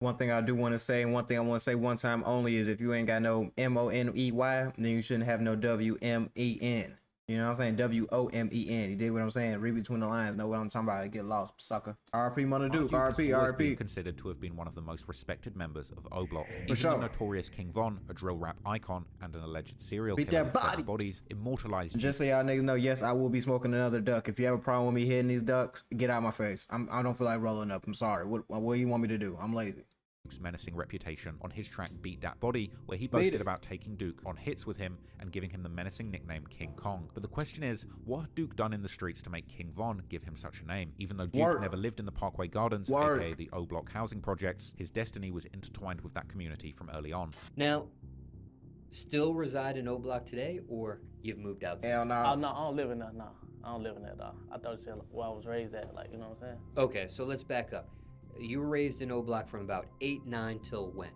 One thing I do want to say, and one thing I want to say one time only is if you ain't got no MONEY, then you shouldn't have no WMEN. You know what I'm saying? WOMEN. You dig what I'm saying? Read between the lines. Know what I'm talking about. Get lost, sucker. RP Munna Duke. RP. RP. Considered to have been one of the most respected members of O Block. For Even sure. the notorious King Von, a drill rap icon and an alleged serial Beat killer that with 7 body. bodies, immortalized. Just so y'all niggas know, yes, I will be smoking another duck. If you have a problem with me hitting these ducks, get out my face. I don't feel like rolling up. I'm sorry. What do you want me to do? I'm lazy. Duke's menacing reputation on his track Beat That Body, where he boasted about taking Duke on hits with him and giving him the menacing nickname King Kong. But the question is, what had Duke done in the streets to make King Von give him such a name? Even though Duke never lived in the Parkway Gardens, aka the O Block housing projects, his destiny was intertwined with that community from early on. Now, still reside in O Block today, or you've moved out since? Hell no. Oh, no, I don't live in that, no. I don't live in that, dog. I thought you said where I was raised at, like, you know what I'm saying? Okay, so let's back up. You were raised in O Block from about 8, 9 till when?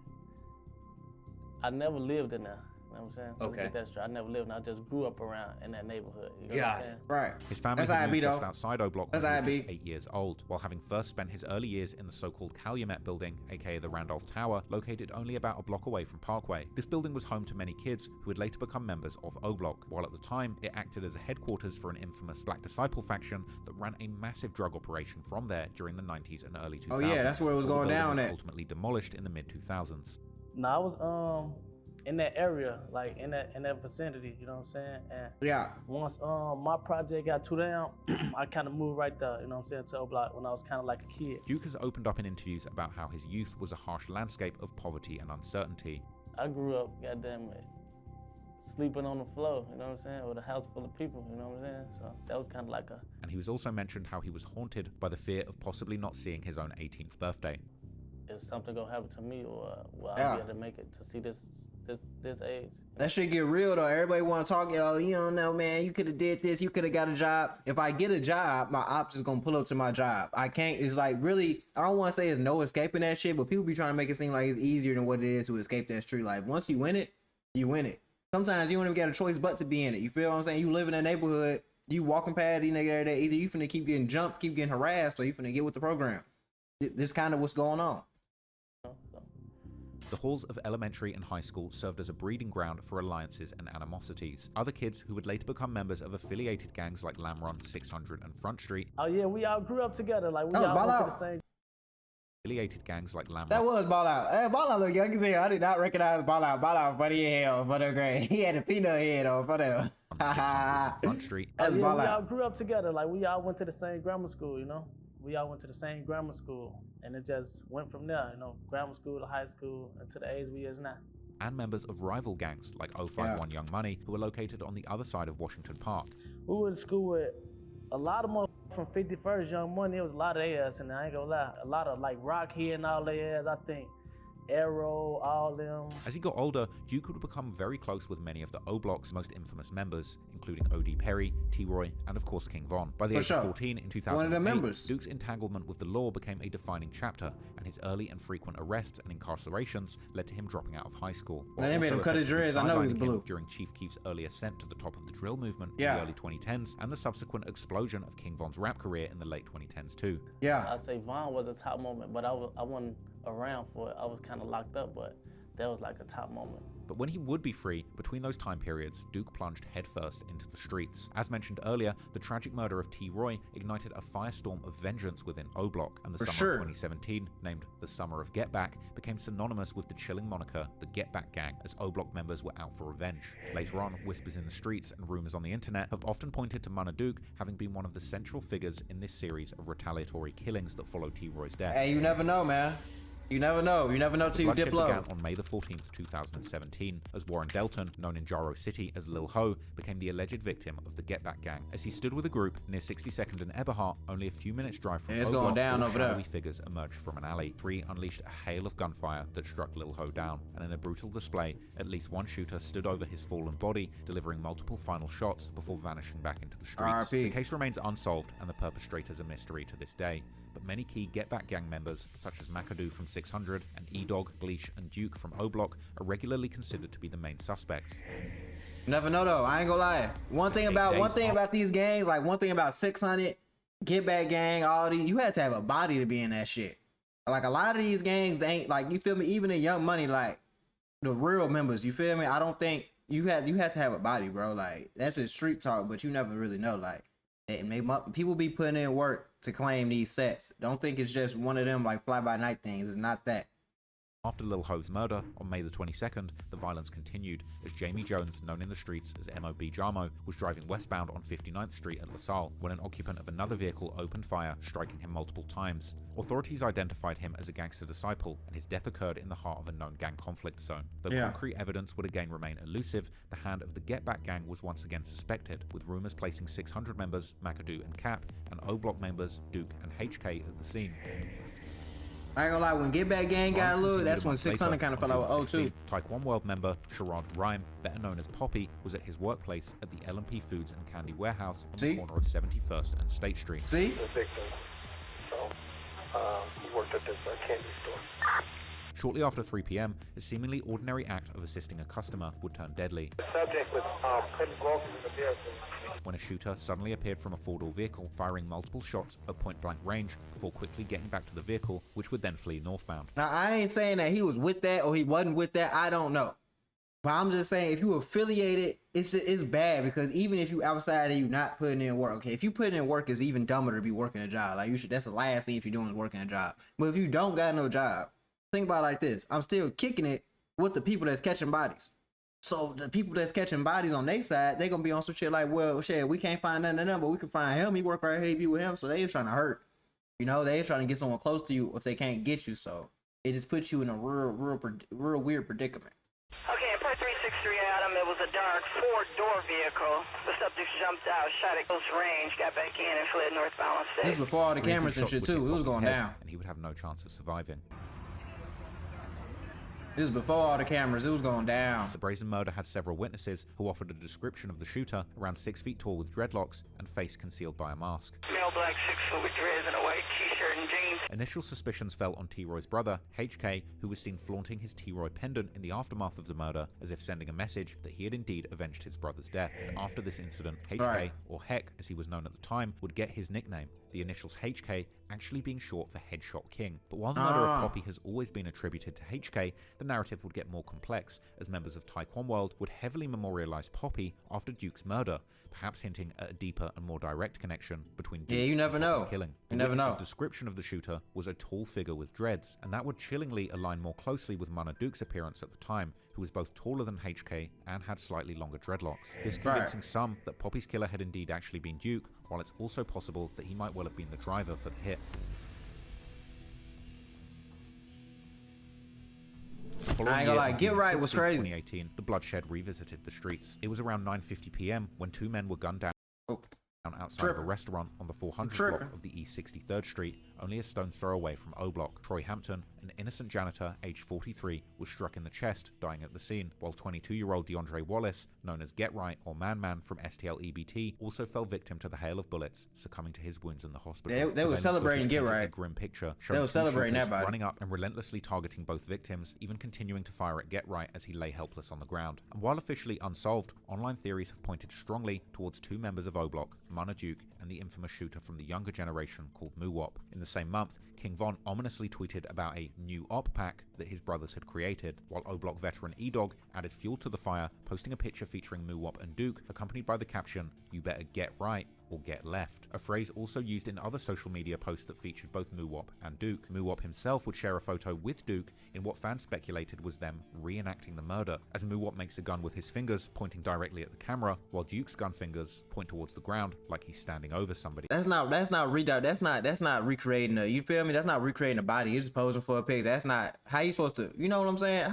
I never lived in there. You know what I'm saying? Okay. Let's get that straight. I never lived in there. I just grew up around in that neighborhood. You know what I'm saying? Right. His family That's had how I moved be, just though. outside O Block when That's he how was I just be. 8 years old, while having first spent his early years in the so-called Calumet building, aka the Randolph Tower, located only about a block away from Parkway. This building was home to many kids who would later become members of O Block, while at the time it acted as a headquarters for an infamous Black Disciple faction that ran a massive drug operation from there during the 90s and early 2000s. Oh yeah, that's where it was before the going building down was at. ultimately demolished in the mid-2000s. No, I was in that area, like in that vicinity, you know what I'm saying? And Yeah. once my project got too down, I kind of moved right there, you know what I'm saying, to O Block when I was kind of like a kid. Duke has opened up in interviews about how his youth was a harsh landscape of poverty and uncertainty. I grew up, goddamn it, sleeping on the floor, you know what I'm saying, with a house full of people, you know what I'm saying? So that was kind of like a... And he was also mentioned how he was haunted by the fear of possibly not seeing his own 18th birthday. Is something gonna happen to me, or will I Yeah. be able to make it to see this age? That shit get real though. Everybody want to talk, yo. You don't know, man. You could have did this. You could have got a job. If I get a job, my ops is gonna pull up to my job. I can't. It's like really. I don't want to say it's no escaping that shit, but people be trying to make it seem like it's easier than what it is to escape that street life. Once you win it, you win it. Sometimes you don't even get a choice but to be in it. You feel what I'm saying? You live in a neighborhood. You walking past these niggas every day. Either you finna keep getting jumped, keep getting harassed, or you finna get with the program. This kind of what's going on. The halls of elementary and high school served as a breeding ground for alliances and animosities. Other kids who would later become members of affiliated gangs like Lamron, 600, and Front Street. Oh yeah, we all grew up together, like we Oh, all ball went to out. the same... Affiliated gangs like Lamron. That was Ball Out. Hey, Ball Out look young as hell. I did not recognize Ball Out. Ball Out funny as hell for the grade. He had a peanut head on for them. Front Street. Oh, That's yeah, Ball we all Out. grew up together, like we all went to the same grammar school, you know? We all went to the same grammar school, and it just went from there, you know, grammar school to high school, and to the age we is now. And members of rival gangs like 051 Young Money, who were located on the other side of Washington Park. We went to school with a lot of motherfuckers from 51st Young Money. It was a lot of their ass, and I ain't gonna lie. A lot of like Rockhead and all their ass, I think. Arrow, all them. As he got older, Duke would become very close with many of the O Block's most infamous members, including O.D. Perry, T-Roy, and of course King Von. By the age of 14 in 2008, One of the members. Duke's entanglement with the law became a defining chapter, and his early and frequent arrests and incarcerations led to him dropping out of high school. Then they made him cut his dreads. I know he was blue. During Chief Keef's early ascent to the top of the drill movement in Yeah. the early 2010s, and the subsequent explosion of King Von's rap career in the late 2010s too. Yeah. I say Vaughn was a top moment, but I wasn't around for it. I was kind of locked up, but that was like a top moment. But when he would be free, between those time periods, Duke plunged headfirst into the streets. As mentioned earlier, the tragic murder of T-Roy ignited a firestorm of vengeance within O Block, and the summer of 2017, named the Summer of Get Back, became synonymous with the chilling moniker the Get Back Gang, as O Block members were out for revenge. Later on, whispers in the streets and rumors on the internet have often pointed to Munna Duke having been one of the central figures in this series of retaliatory killings that followed T-Roy's death. Hey, you never know, man. You never know. You never know till you Bloodshed dip low. began on May the 14th, 2017, as Warren Delton, known in Jaro City as Lil Ho, became the alleged victim of the Get Back Gang. As he stood with a group near 62nd and Eberhart, only a few minutes drive from it's O going Block, down four over there. shadowy figures emerged from an alley. Three unleashed a hail of gunfire that struck Lil Ho down, and in a brutal display, at least one shooter stood over his fallen body, delivering multiple final shots before vanishing back into the streets. RIP. The case remains unsolved, and the perpetrators a mystery to this day. But many key Get Back Gang members, such as McAdoo from 600 and E-Dog, Bleach, and Duke from O Block, are regularly considered to be the main suspects. Never know though. I ain't gonna lie. One thing about these gangs, like one thing about 600, Get Back Gang, all these, you had to have a body to be in that shit. Like a lot of these gangs ain't like, you feel me? Even in Young Money, like the real members, you feel me? I don't think you have to have a body, bro. Like that's just street talk, but you never really know. Like people be putting in work to claim these sets. Don't think it's just one of them like fly by night things. It's not that. After Lil Ho's murder on May the 22nd, the violence continued as Jamie Jones, known in the streets as MOB Jamo, was driving westbound on 59th Street at LaSalle when an occupant of another vehicle opened fire, striking him multiple times. Authorities identified him as a gangster disciple, and his death occurred in the heart of a known gang conflict zone. Though concrete evidence would again remain elusive, the hand of the Get Back gang was once again suspected, with rumors placing 600 members, McAdoo and Cap, and O-Block members, Duke and HK, at the scene. I ain't gonna lie, when Get Back Gang got a little, that's when 600 kind of fell out with O2. Taekwondo World member Sherrod Rhyme, better known as Poppy, was at his workplace at the L&P Foods and Candy Warehouse on the corner of 71st and State Street. See? The victim. So, he worked at this candy store. Shortly after 3 p.m., a seemingly ordinary act of assisting a customer would turn deadly. The subject was putting groceries in the vehicle when a shooter suddenly appeared from a four-door vehicle, firing multiple shots at point-blank range before quickly getting back to the vehicle, which would then flee northbound. Now, I ain't saying that he was with that or he wasn't with that. I don't know. But I'm just saying, if you affiliated, it's bad, because even if you outside and you not putting in work, okay, if you put in work, it's even dumber to be working a job. Like, that's the last thing if you're doing is working a job. But if you don't got no job, think about it like this. I'm still kicking it with the people that's catching bodies. So the people that's catching bodies on their side, they gonna be on some shit like, well, shit, we can't find none of them, but we can find him. He work right here, he be with him. So they ain't trying to hurt. You know, they ain't trying to get someone close to you if they can't get you. So it just puts you in a real weird predicament. Okay, at part 363 Adam, it was a dark four-door vehicle. The subject jumped out, shot at close range, got back in, and fled northbound on State. This is before all the cameras and shit too. It was going down. And he would have no chance of surviving. This is before all the cameras. It was going down. The brazen murder had several witnesses who offered a description of the shooter, around 6 feet tall with dreadlocks and face concealed by a mask. Male black, 6 foot with dreads and a white t-shirt and jeans. Initial suspicions fell on T-Roy's brother, HK, who was seen flaunting his T-Roy pendant in the aftermath of the murder, as if sending a message that he had indeed avenged his brother's death. And after this incident, HK, or Heck as he was known at the time, would get his nickname, the initials HK actually being short for Headshot King. But while the murder of Poppy has always been attributed to HK, the narrative would get more complex, as members of Taekwondo World would heavily memorialize Poppy after Duke's murder, perhaps hinting at a deeper and more direct connection between Duke you never know. and killing. You never know. His description of the shooter was a tall figure with dreads, and that would chillingly align more closely with Munna Duke's appearance at the time, who was both taller than HK and had slightly longer dreadlocks. This convincing some that Poppy's killer had indeed actually been Duke, while it's also possible that he might well have been the driver for the hit. I ain't gonna lie, Get Right was crazy. 2018, the bloodshed revisited the streets. It was around 9:50 p.m. when two men were gunned down outside of a restaurant on the 400 block of the East 63rd Street, only a stone's throw away from O Block. Troy Hampton, an innocent janitor aged 43, was struck in the chest, dying at the scene, while 22-year-old DeAndre Wallace, known as Get Right or Man Man from STL EBT, also fell victim to the hail of bullets, succumbing to his wounds in the hospital. They were celebrating Get Right. A grim picture they were celebrating that body, running up and relentlessly targeting both victims, even continuing to fire at Get Right as he lay helpless on the ground. And while officially unsolved, online theories have pointed strongly towards two members of O Block, Munna Duke and the infamous shooter from the younger generation called Muwop. In the same month, King Von ominously tweeted about a new op pack that his brothers had created, while O Block veteran E-Dog added fuel to the fire, posting a picture featuring Muwop and Duke, accompanied by the caption, "You better get right or get left," a phrase also used in other social media posts that featured both Muwop and Duke. Muwop himself would share a photo with Duke in what fans speculated was them reenacting the murder, as Muwop makes a gun with his fingers pointing directly at the camera, while Duke's gun fingers point towards the ground like he's standing over somebody. That's not recreating you feel me? That's not recreating a body. You're just posing for a picture. That's not how you supposed to, you know what I'm saying?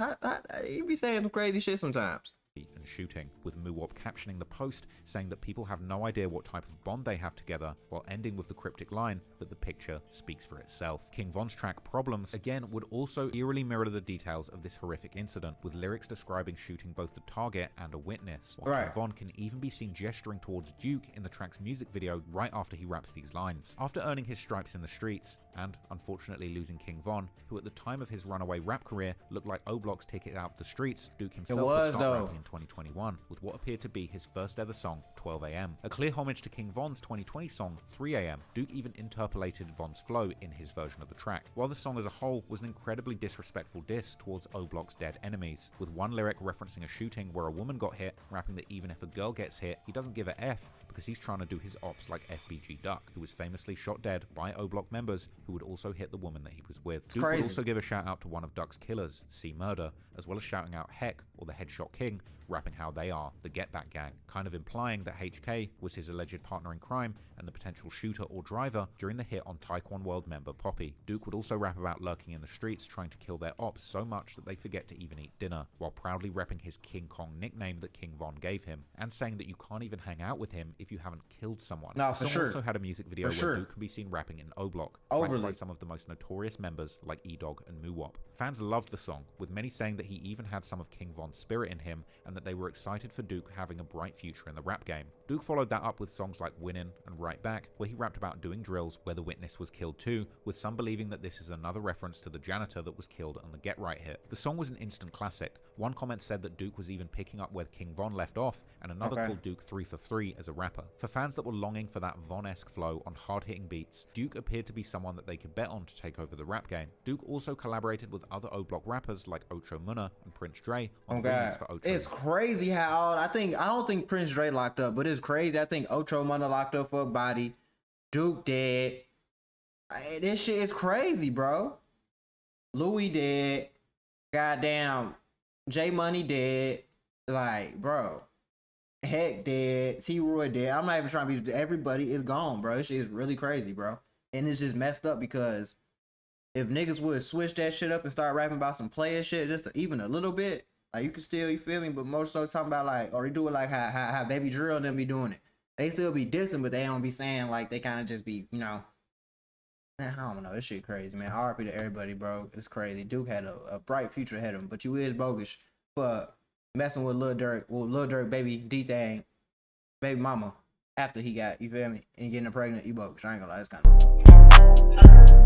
You be saying some crazy shit sometimes. And shooting, with Muwop captioning the post saying that people have no idea what type of bond they have together, while ending with the cryptic line that the picture speaks for itself. King Von's track Problems again would also eerily mirror the details of this horrific incident, with lyrics describing shooting both the target and a witness, while King Von can even be seen gesturing towards Duke in the track's music video right after he raps these lines. After earning his stripes in the streets, and unfortunately losing King Von, who at the time of his runaway rap career looked like O Block's ticket out of the streets, Duke himself was in 2012. 2021 with what appeared to be his first ever song, 12 AM. A clear homage to King Von's 2020 song, 3 AM, Duke even interpolated Von's flow in his version of the track. While the song as a whole was an incredibly disrespectful diss towards O Block's dead enemies, with one lyric referencing a shooting where a woman got hit, rapping that even if a girl gets hit, he doesn't give a F because he's trying to do his ops like FBG Duck, who was famously shot dead by O Block members who would also hit the woman that he was with. Duke would also give a shout out to one of Duck's killers, C Murder, as well as shouting out Heck, or the Headshot King, rapping how they are the Get Back Gang, kind of implying that HK was his alleged partner in crime and the potential shooter or driver during the hit on Taekwon World member Poppy. Duke would also rap about lurking in the streets trying to kill their ops so much that they forget to even eat dinner, while proudly repping his King Kong nickname that King Von gave him, and saying that you can't even hang out with him if you haven't killed someone. No, for sure. Also had a music video where Duke can be seen rapping in O Block, flanked by some of the most notorious members like E-Dog and Muwop. Fans loved the song, with many saying that he even had some of King Von's spirit in him, and that they were excited for Duke having a bright future in the rap game. Duke followed that up with songs like Winnin' and Right Back, where he rapped about doing drills where the witness was killed too, with some believing that this is another reference to the janitor that was killed on the Get Right hit. The song was an instant classic. One comment said that Duke was even picking up where King Von left off, and another called Duke 3 for 3 as a rapper. For fans that were longing for that Von-esque flow on hard-hitting beats, Duke appeared to be someone that they could bet on to take over the rap game. Duke also collaborated with other O Block rappers like Ocho Munna and Prince Dre on the remix for Ocho. It's crazy how I don't think Prince Dre locked up, but it's crazy. I think Ocho Munna locked up for a body. Duke dead. This shit is crazy, bro. Louis dead. Goddamn. J Money dead. Like, bro. Heck dead. T-Roy dead. I'm not even trying to be. Everybody is gone, bro. This shit is really crazy, bro. And it's just messed up because if niggas would switch that shit up and start rapping about some player shit just even a little bit, like you can still, you feel me? But more so talking about like, or they do it like how Baby Drill and them be doing it. They still be dissing, but they don't be saying like they kind of just be, you know. I don't know. This shit crazy, man. RP to everybody, bro. It's crazy. Duke had a bright future ahead of him, but you is bogus for messing with Lil Durk, baby D-Thang, baby mama after he got, you feel me, and getting her pregnant. You bogus. I ain't gonna lie. It's kind of